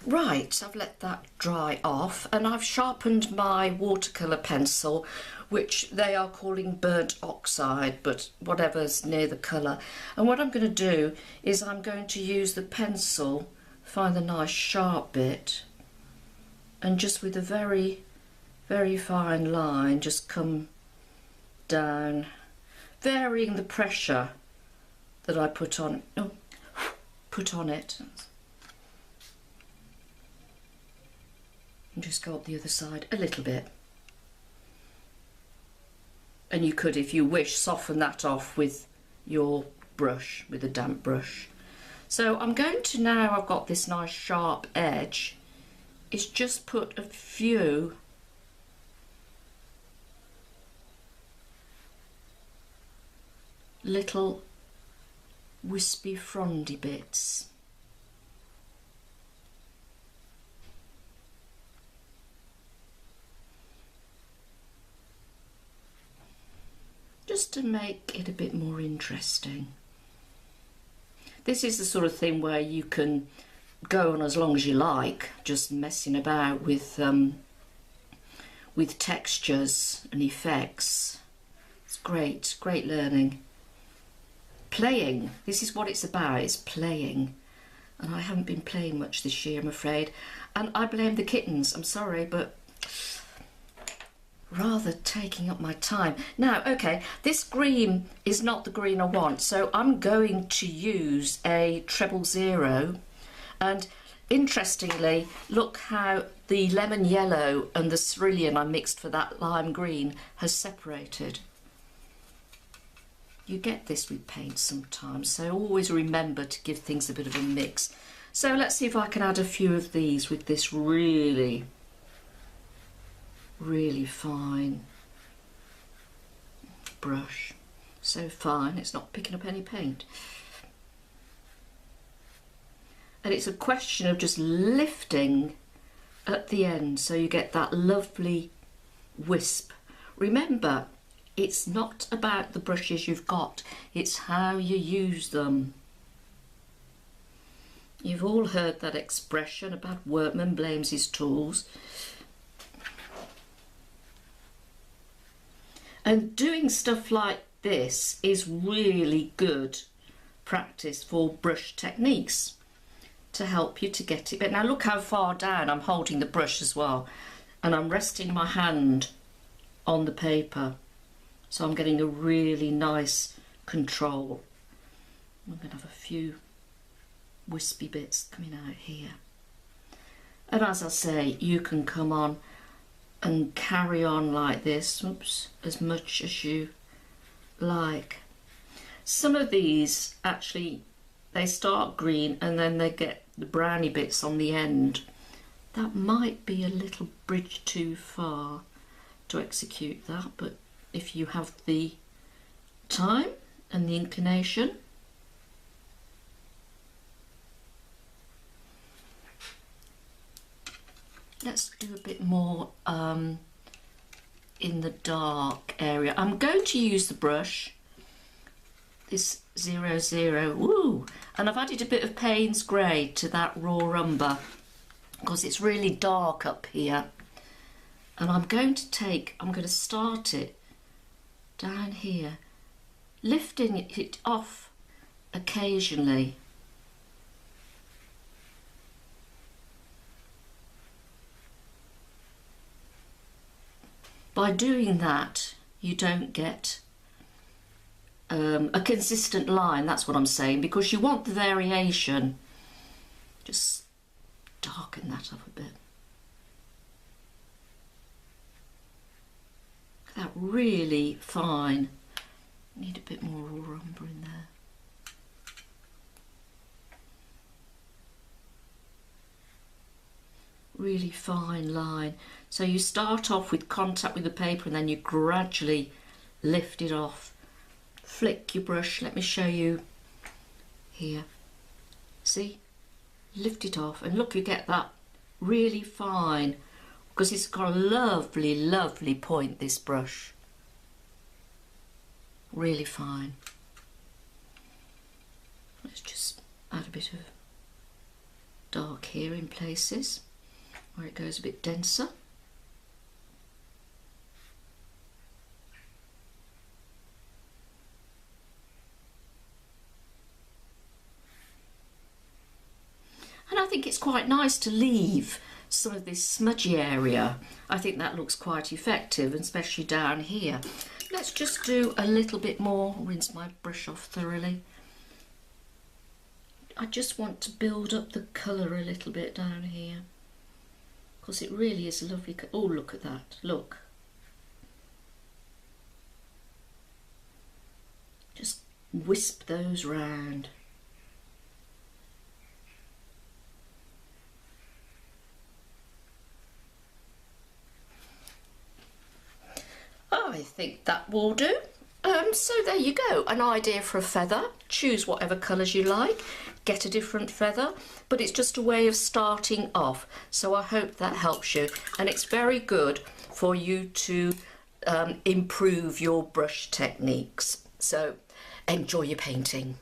Right, I've let that dry off and I've sharpened my watercolour pencil, which they are calling burnt oxide, but whatever's near the colour. And what I'm going to do is I'm going to use the pencil, find the nice sharp bit, and just with a very, very fine line, just come down, varying the pressure that I put on it. And just go up the other side a little bit. And you could, if you wish, soften that off with your brush, with a damp brush. So I'm going to, now I've got this nice sharp edge, is just put a few little wispy frondy bits. Just to make it a bit more interesting. This is the sort of thing where you can go on as long as you like, just messing about with textures and effects. It's great, great learning. Playing, this is what it's about, it's playing. And I haven't been playing much this year, I'm afraid. And I blame the kittens, I'm sorry, but rather taking up my time. Now, okay, this green is not the green I want, so I'm going to use a 000. And interestingly, look how the lemon yellow and the cerulean I mixed for that lime green has separated. You get this with paint sometimes, so always remember to give things a bit of a mix. So let's see if I can add a few of these with this really fine brush. So fine, it's not picking up any paint. And it's a question of just lifting at the end so you get that lovely wisp. Remember, it's not about the brushes you've got, it's how you use them. You've all heard that expression about workman blames his tools. And doing stuff like this is really good practice for brush techniques to help you to get it. But now look how far down I'm holding the brush as well, and I'm resting my hand on the paper, so I'm getting a really nice control. I'm going to have a few wispy bits coming out here. And as I say, you can come on and carry on like this, oops, as much as you like. Some of these actually, they start green and then they get the browny bits on the end. That might be a little bridge too far to execute that, but if you have the time and the inclination, let's do a bit more in the dark area. I'm going to use the brush, this 00, woo, and I've added a bit of Payne's Grey to that raw umber because it's really dark up here. And I'm going to start it down here, lifting it off occasionally. By doing that, you don't get a consistent line, that's what I'm saying, because you want the variation. Just darken that up a bit. That really fine. Need a bit more raw umber in there. Really fine line. So you start off with contact with the paper and then you gradually lift it off. Flick your brush, let me show you here. See? Lift it off and look, you get that really fine, because it's got a lovely, lovely point, this brush. Really fine. Let's just add a bit of dark here in places where it goes a bit denser. And I think it's quite nice to leave some of this smudgy area. I think that looks quite effective, especially down here. Let's just do a little bit more, rinse my brush off thoroughly. I just want to build up the colour a little bit down here, because it really is a lovely colour. Oh, look at that, look. Just wisp those round. I think that will do. So there you go, an idea for a feather. Choose whatever colours you like, get a different feather, but it's just a way of starting off. So I hope that helps you, and it's very good for you to improve your brush techniques. So enjoy your painting.